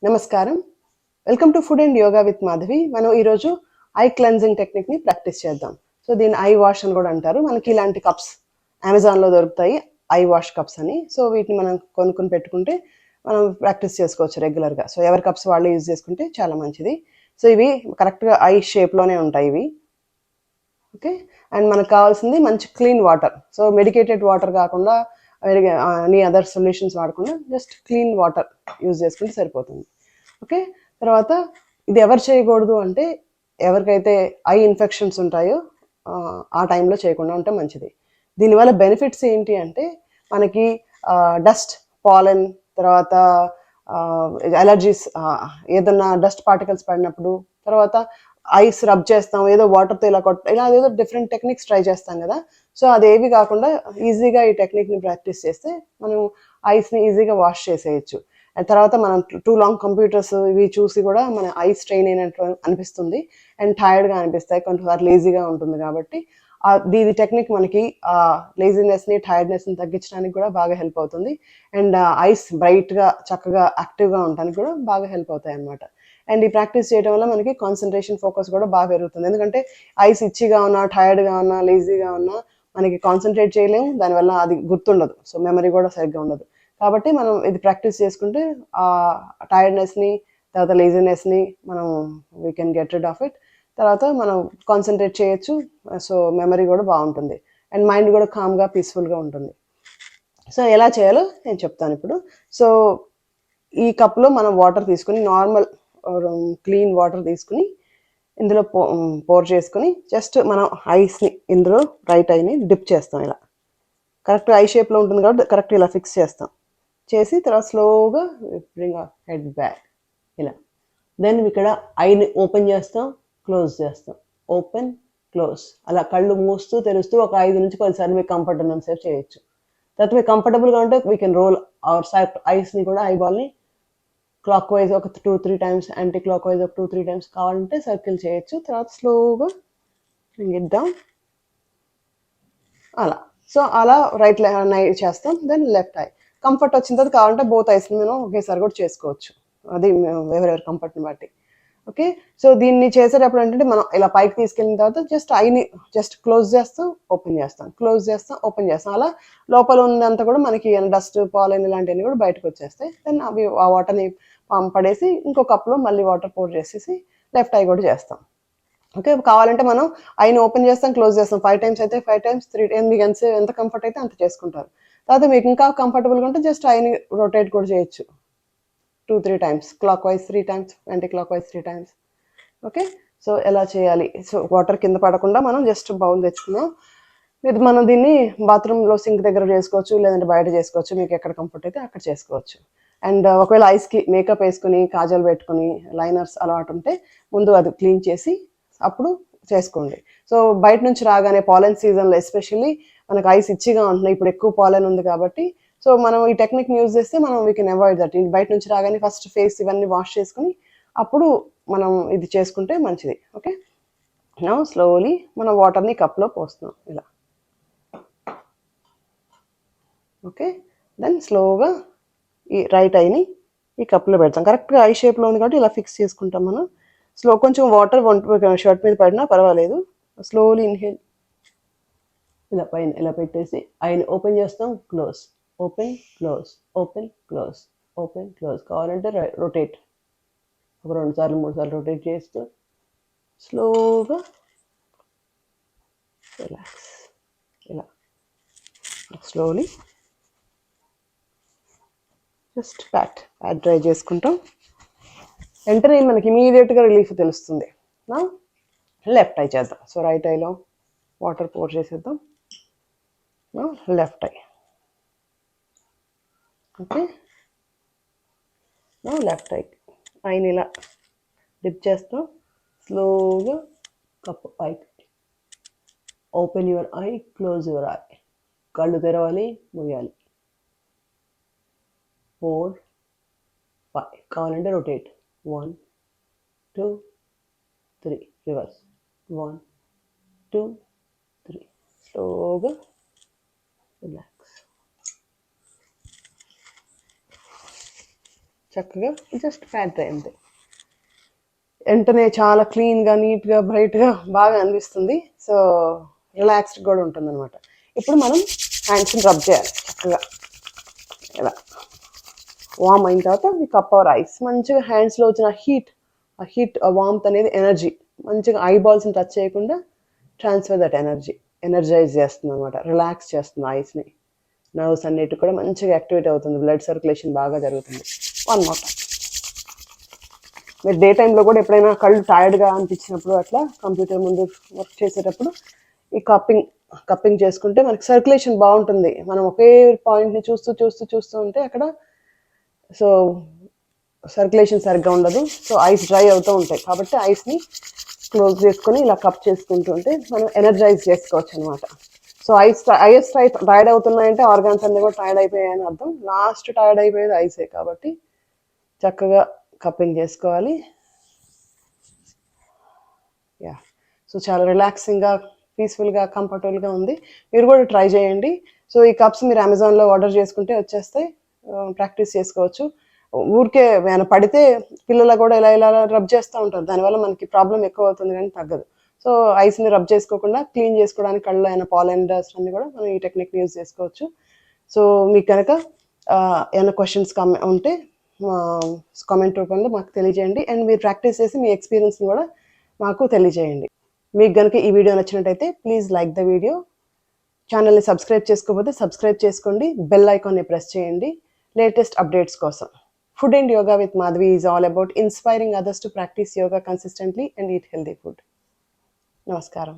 నమస్కారం. Welcome to food and yoga with Madhavi. మనం ఈరోజు ఐ క్లెన్జింగ్ టెక్నిక్ని ప్రాక్టీస్ చేద్దాం. సో దీన్ని ఐ వాష్ అని కూడా అంటారు. మనకి ఇలాంటి కప్స్ అమెజాన్లో దొరుకుతాయి, ఐ వాష్ కప్స్ అని. సో వీటిని మనం కొనుక్కొని పెట్టుకుంటే మనం ప్రాక్టీస్ చేసుకోవచ్చు రెగ్యులర్గా. సో ఎవరి కప్స్ వాళ్ళు యూజ్ చేసుకుంటే చాలా మంచిది. సో ఇవి కరెక్ట్గా ఐ షేప్లోనే ఉంటాయి ఇవి. ఓకే, అండ్ మనకు కావాల్సింది మంచి clean water. So medicated water కాకుండా ఎనీ అదర్ సొల్యూషన్స్ వాడకుండా జస్ట్ క్లీన్ వాటర్ యూజ్ చేసుకుంటే సరిపోతుంది. ఓకే, తర్వాత ఇది ఎవరు చేయకూడదు అంటే ఎవరికైతే ఐ ఇన్ఫెక్షన్స్ ఉంటాయో ఆ టైంలో చేయకుండా ఉంటే మంచిది. దీనివల్ల బెనిఫిట్స్ ఏంటి అంటే మనకి డస్ట్, పాలెన్, తర్వాత అలర్జీస్, ఏదన్నా డస్ట్ పార్టికల్స్ పడినప్పుడు, తర్వాత ఐస్ రబ్ చేస్తాం, ఏదో వాటర్తో ఇలా ఏదో డిఫరెంట్ టెక్నిక్స్ ట్రై చేస్తాం కదా. సో అదేవి కాకుండా ఈజీగా ఈ టెక్నిక్ని ప్రాక్టీస్ చేస్తే మనం ఐస్ని ఈజీగా వాష్ చేసేయచ్చు. అండ్ తర్వాత మనం టూ లాంగ్ కంప్యూటర్స్ ఇవి చూసి కూడా మన ఐస్ స్ట్రెయిన్ అయినట్టు అనిపిస్తుంది అండ్ టైర్డ్గా అనిపిస్తాయి, కొంచెం లేజీగా ఉంటుంది. కాబట్టి దీని టెక్నిక్ మనకి లేజినెస్ని, టైర్డ్నెస్ని తగ్గించడానికి కూడా బాగా హెల్ప్ అవుతుంది. అండ్ ఐస్ బ్రైట్గా, చక్కగా, యాక్టివ్గా ఉండడానికి కూడా బాగా హెల్ప్ అవుతాయి అన్నమాట. అండ్ ఈ ప్రాక్టీస్ చేయడం వల్ల మనకి కాన్సన్ట్రేషన్, ఫోకస్ కూడా బాగా పెరుగుతుంది. ఎందుకంటే ఐస్ ఇచ్చిగా ఉన్నా, టైర్డ్గా ఉన్నా, లేజీగా ఉన్నా మనకి కాన్సన్ట్రేట్ చేయలేము, దానివల్ల అది గుర్తుండదు. సో మెమరీ కూడా సరిగ్గా ఉండదు. కాబట్టి మనం ఇది ప్రాక్టీస్ చేసుకుంటే ఆ టైర్డ్నెస్ని, తర్వాత లేజినెస్ని మనం we can get rid of it. తర్వాత మనం కాన్సన్ట్రేట్ చేయొచ్చు. సో మెమరీ కూడా బాగుంటుంది అండ్ మైండ్ కూడా కామ్గా, పీస్ఫుల్గా ఉంటుంది. సో ఎలా చేయాలో నేను చెప్తాను ఇప్పుడు. సో ఈ కప్లో మనం వాటర్ తీసుకుని, నార్మల్ క్లీన్ వాటర్ తీసుకుని ఇందులో పోర్ చేసుకుని జస్ట్ మనం ఐస్ని ఇందులో రైట్ ఐని డిప్ చేస్తాం. ఇలా కరెక్ట్ ఐ షేప్లో ఉంటుంది కాబట్టి కరెక్ట్ ఇలా ఫిక్స్ చేస్తాం. చేసి తర్వాత స్లోగా బ్రింగ్ హెడ్ బ్యాక్ ఇలా. దెన్ ఇక్కడ ఐని ఓపెన్ చేస్తాం, క్లోజ్ చేస్తాం, ఓపెన్, క్లోజ్. అలా కళ్ళు మూస్తూ తెరుస్తూ ఒక 5 నుంచి 10 సార్లు మీకు కంఫర్ట్ ఉన్నంతసేపు చేయొచ్చు. తర్వాత మీకు కంఫర్టబుల్గా ఉంటే వీ కెన్ రోల్ అవర్ ఐస్ని కూడా, ఐబాల్ని క్లాక్ వైజ్ ఒక 2-3 టైమ్స్, యాంటీ క్లాక్ వైజ్ ఒక 2-3 టైమ్స్ కావాలంటే సర్కిల్ చేయొచ్చు. తర్వాత స్లోగా ఇద్దాం అలా. సో అలా రైట్ చేస్తాం. దెన్ లెఫ్ట్ ఐ కంఫర్ట్ వచ్చిన తర్వాత కావాలంటే బోత్ ఐస్ని మనం ఒకేసారి కూడా చేసుకోవచ్చు. అది ఎవరెవరి కంఫర్ట్ని బట్టి. ఓకే, సో దీన్ని చేసేటప్పుడు ఏంటంటే మనం ఇలా పైకి తీసుకెళ్ళిన తర్వాత జస్ట్ ఐని జస్ట్ క్లోజ్ చేస్తాం, ఓపెన్ చేస్తాం, క్లోజ్ చేస్తాం, ఓపెన్ చేస్తాం. అలా లోపల ఉన్నంత కూడా మనకి డస్ట్, పాలెన్ ఇలాంటివన్నీ కూడా బయటకు వచ్చేస్తాయి. దెన్ అవి ఆ వాటర్ని పడేసి ఇంకో కప్లో మళ్ళీ వాటర్ పోర్ చేసేసి లెఫ్ట్ ఐ కూడా చేస్తాం. ఓకే, కావాలంటే మనం ఐని ఓపెన్ చేస్తాం, క్లోజ్ చేస్తాం. 5 టైమ్స్ అయితే 5 టైమ్స్, 3 టైమ్స్, మీకు ఎంత కంఫర్ట్ అయితే అంత చేసుకుంటారు. తర్వాత మీకు ఇంకా కంఫర్టబుల్గా ఉంటే జస్ట్ ఐని రొటేట్ కూడా చేయొచ్చు 2-3 times, clock wise 3 times, anti clock wise 3 times. Okay, so ఎలా చేయాలి? సో వాటర్ కింద పడకుండా మనం జస్ట్ బౌల్ తెచ్చుకున్నాం. ఇది మనం దీన్ని బాత్రూంలో సింక్ దగ్గర చేసుకోవచ్చు, లేదంటే బయట చేసుకోవచ్చు. మీకు ఎక్కడ కంఫర్ట్ అయితే అక్కడ చేసుకోవచ్చు. అండ్ ఒకవేళ ఐస్కి మేకప్ వేసుకుని, కాజల్ పెట్టుకుని, లైనర్స్ అలవాటు ఉంటే ముందు అది క్లీన్ చేసి అప్పుడు చేసుకోండి. సో బయట నుంచి రాగానే పాలెన్ సీజన్లో ఎస్పెషల్లీ మనకు ఐస్ ఇచ్చిగా ఉంటున్నాయి, ఇప్పుడు ఎక్కువ పాలెన్ ఉంది కాబట్టి. సో మనం ఈ టెక్నిక్ని యూజ్ చేస్తే మనం వీ కెన్ అవాయిడ్ దట్. బయట నుంచి రాగానే ఫస్ట్ ఫేస్ ఇవన్నీ వాష్ చేసుకుని అప్పుడు మనం ఇది చేసుకుంటే మంచిది. ఓకే, నౌ స్లోలీ మనం వాటర్ని కప్లో పోస్తున్నాం ఇలా. ఓకే, దెన్ స్లోగా ఈ రైట్ ఐని ఈ కప్లో పెడతాం. కరెక్ట్గా ఐ షేప్లో ఉంది కాబట్టి ఇలా ఫిక్స్ చేసుకుంటాం మనం. స్లో కొంచెం వాటర్ షర్ట్ మీద పడినా పర్వాలేదు. స్లోలీ ఇన్హేల్ ఇలా పైన ఇలా పెట్టేసి ఐని ఓపెన్ చేస్తాం, close, open, close, open, close, open, close. కావాలంటే రొటేట్ ఒక 2 సార్లు 3 సార్లు రొటేట్ చేస్తూ స్లోగా రిలాక్స్ ఇలా. స్లోలీ జస్ట్ ప్యాట్ డ్రై చేసుకుంటాం. వెంటనే మనకి ఇమీడియట్గా రిలీఫ్ తెలుస్తుంది. నా లెఫ్ట్ ఐ చేద్దాం. సో రైట్ ఐలో వాటర్ పోర్ చేసేద్దాం. నా లెఫ్ట్ ఐ. ఓకే, నా లెఫ్ట్ ఐని ఇలా డిప్ చేస్తాం. స్లోగా కప్పు పైకి, open your I, close your I. కళ్ళు తెరవాలి, ముయ్యాలి. 4, 5 కావాలంటే రొటేట్. 1, 2, 3 రివర్స్. 1, 2, 3 స్లోగా రిలాక్స్. చక్కగా జస్ట్ ప్యాట్ అంతే. వెంటనే చాలా క్లీన్గా నీట్గా బ్రైట్గా బాగా అనిపిస్తుంది. సో రిలాక్స్డ్ కూడా ఉంటుంది అనమాట. ఇప్పుడు మనం హ్యాండ్స్ని రబ్ చేయాలి చక్కగా. ఇలా వామ్ అయిన తర్వాత వి కప్ అవర్ ఐస్. మంచిగా హ్యాండ్స్లో వచ్చిన ఆ వామ్త్ అనేది ఎనర్జీ మంచిగా ఐబాల్స్ని టచ్ చేయకుండా ట్రాన్స్ఫర్ దట్ ఎనర్జైజ్ చేస్తుంది అనమాట. రిలాక్స్ చేస్తుంది ఐస్ని. నర్వ్స్ అన్నిటి కూడా మంచిగా యాక్టివేట్ అవుతుంది. బ్లడ్ సర్క్యులేషన్ బాగా జరుగుతుంది. One more time. మీరు డే టైంలో కూడా ఎప్పుడైనా కళ్ళు టైర్డ్గా అనిపించినప్పుడు అట్లా కంప్యూటర్ ముందు వర్క్ చేసేటప్పుడు ఈ కప్పింగ్ చేసుకుంటే మనకి సర్క్యులేషన్ బాగుంటుంది. మనం ఒకే పాయింట్ని చూస్తూ ఉంటే అక్కడ సో సర్క్యులేషన్ సరిగ్గా ఉండదు. సో ఐస్ డ్రై అవుతూ ఉంటాయి. కాబట్టి ఐస్ని క్లోజ్ చేసుకొని ఇలా కప్ చేసుకుంటూ ఉంటే మనం ఎనర్జైజ్ చేసుకోవచ్చు అనమాట. సో ఐస్ టైర్డ్ అవుతున్నాయంటే ఆర్గాన్స్ అన్నీ కూడా టైర్డ్ అయిపోయాయని అర్థం. లాస్ట్ టైర్డ్ అయిపోయేది ఐసే. కాబట్టి చక్కగా కప్పింగ్ చేసుకోవాలి. యా, సో చాలా రిలాక్సింగ్గా, పీస్ఫుల్గా, కంఫర్టబుల్గా ఉంది. మీరు కూడా ట్రై చేయండి. సో ఈ కప్స్ మీరు అమెజాన్లో ఆర్డర్ చేసుకుంటే వచ్చేస్తాయి. ప్రాక్టీస్ చేసుకోవచ్చు. ఊరికే ఏమైనా పడితే పిల్లలు కూడా ఇలా రబ్ చేస్తూ ఉంటారు. దానివల్ల మనకి ప్రాబ్లం ఎక్కువ అవుతుంది కానీ తగ్గదు. సో ఐస్ని రబ్ చేసుకోకుండా క్లీన్ చేసుకోవడానికి కళ్ళలో అయినా పాలెన్ డస్ట్ అన్ని కూడా మనం ఈ టెక్నిక్ని యూజ్ చేసుకోవచ్చు. సో మీకు కనుక ఏమైనా క్వశ్చన్స్ ఉంటే కామెంట్ రూపంలో మాకు తెలియజేయండి. అండ్ మీరు ప్రాక్టీస్ చేసి మీ ఎక్స్పీరియన్స్ని కూడా మాకు తెలియజేయండి. మీకు కనుక ఈ వీడియో నచ్చినట్టయితే ప్లీజ్ లైక్ ద వీడియో. ఛానల్ని సబ్స్క్రైబ్ చేసుకోకపోతే సబ్స్క్రైబ్ చేసుకోండి. బెల్ ఐకాన్ని ప్రెస్ చేయండి లేటెస్ట్ అప్డేట్స్ కోసం. Food and Yoga with Madhavi is all about inspiring others to practice yoga consistently and eat healthy food. Namaskaram.